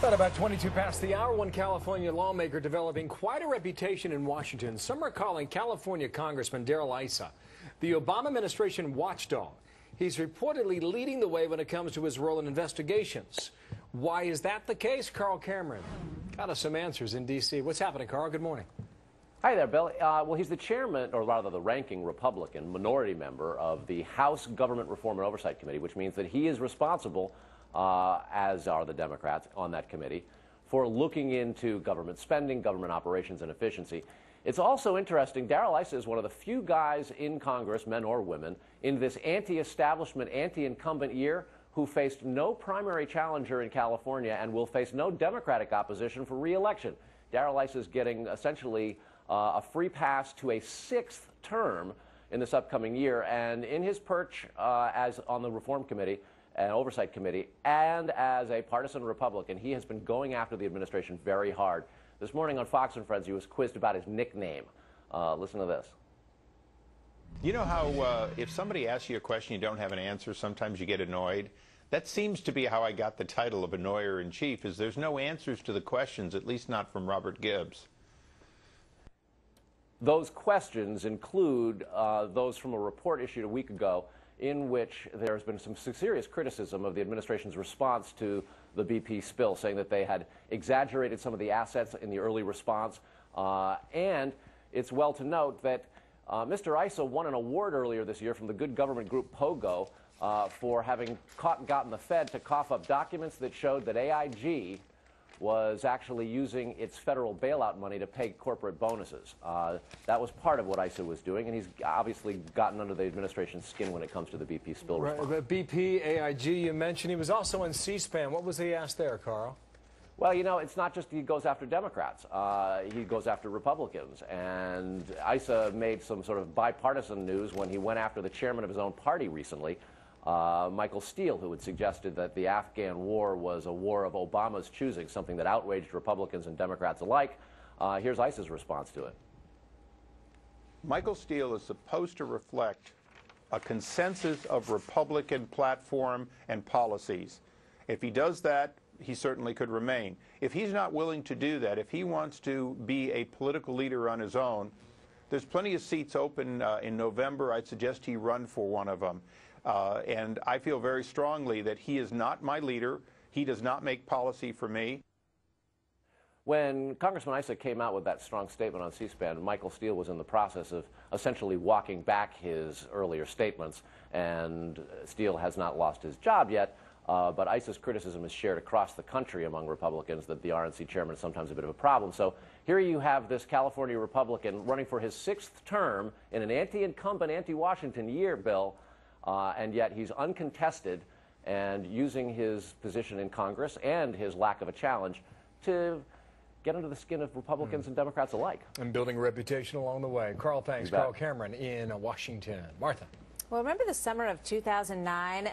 At about 22 past the hour, one California lawmaker developing quite a reputation in Washington. Some are calling California Congressman Darrell Issa the Obama administration watchdog. He's reportedly leading the way when it comes to his role in investigations. Why is that the case? Carl Cameron got us some answers in D.C. What's happening, Carl? Good morning. Hi there, Bill. Well, he's the chairman, or rather the ranking Republican minority member of the House Government Reform and Oversight Committee, which means that he is responsible, as are the Democrats on that committee, for looking into government spending, government operations, and efficiency. It's also interesting, Darrell Issa is one of the few guys in Congress, men or women, in this anti-establishment, anti-incumbent year who faced no primary challenger in California and will face no Democratic opposition for re-election. Darrell Issa is getting essentially a free pass to a 6th term in this upcoming year, and in his perch as on the Reform Committee and Oversight Committee and as a partisan Republican, he has been going after the administration very hard. This morning on Fox and Friends, he was quizzed about his nickname. Listen to this. You know how if somebody asks you a question you don't have an answer, sometimes you get annoyed? That seems to be how I got the title of Annoyer-in-Chief, is there's no answers to the questions, at least not from Robert Gibbs. Those questions include those from a report issued a week ago in which there has been some serious criticism of the administration's response to the BP spill, saying that they had exaggerated some of the assets in the early response. And it's well to note that Mr. Issa won an award earlier this year from the good government group POGO for having gotten the Fed to cough up documents that showed that AIG was actually using its federal bailout money to pay corporate bonuses. That was part of what Issa was doing, and he's obviously gotten under the administration's skin when it comes to the BP spill response. Right, BP, AIG, you mentioned. He was also on C-SPAN. What was he asked there, Carl? Well, you know, it's not just he goes after Democrats. He goes after Republicans. And Issa made some sort of bipartisan news when he went after the chairman of his own party recently, Michael Steele, who had suggested that the Afghan war was a war of Obama's choosing, something that outraged Republicans and Democrats alike. Here's Issa's response to it. Michael Steele is supposed to reflect a consensus of Republican platform and policies. If he does that, he certainly could remain. If he's not willing to do that, if he wants to be a political leader on his own, there's plenty of seats open in November. I'd suggest he run for one of them. And I feel very strongly that he is not my leader. He does not make policy for me. When Congressman Issa came out with that strong statement on C-SPAN, Michael Steele was in the process of essentially walking back his earlier statements, and Steele has not lost his job yet. But Issa's criticism is shared across the country among Republicans that the RNC chairman is sometimes a bit of a problem. So here you have this California Republican running for his 6th term in an anti-incumbent, anti-Washington year, Bill, and yet he's uncontested and using his position in Congress and his lack of a challenge to get under the skin of Republicans and Democrats alike. And building a reputation along the way. Carl, thanks. Carl Cameron in Washington. Martha. Well, remember the summer of 2009?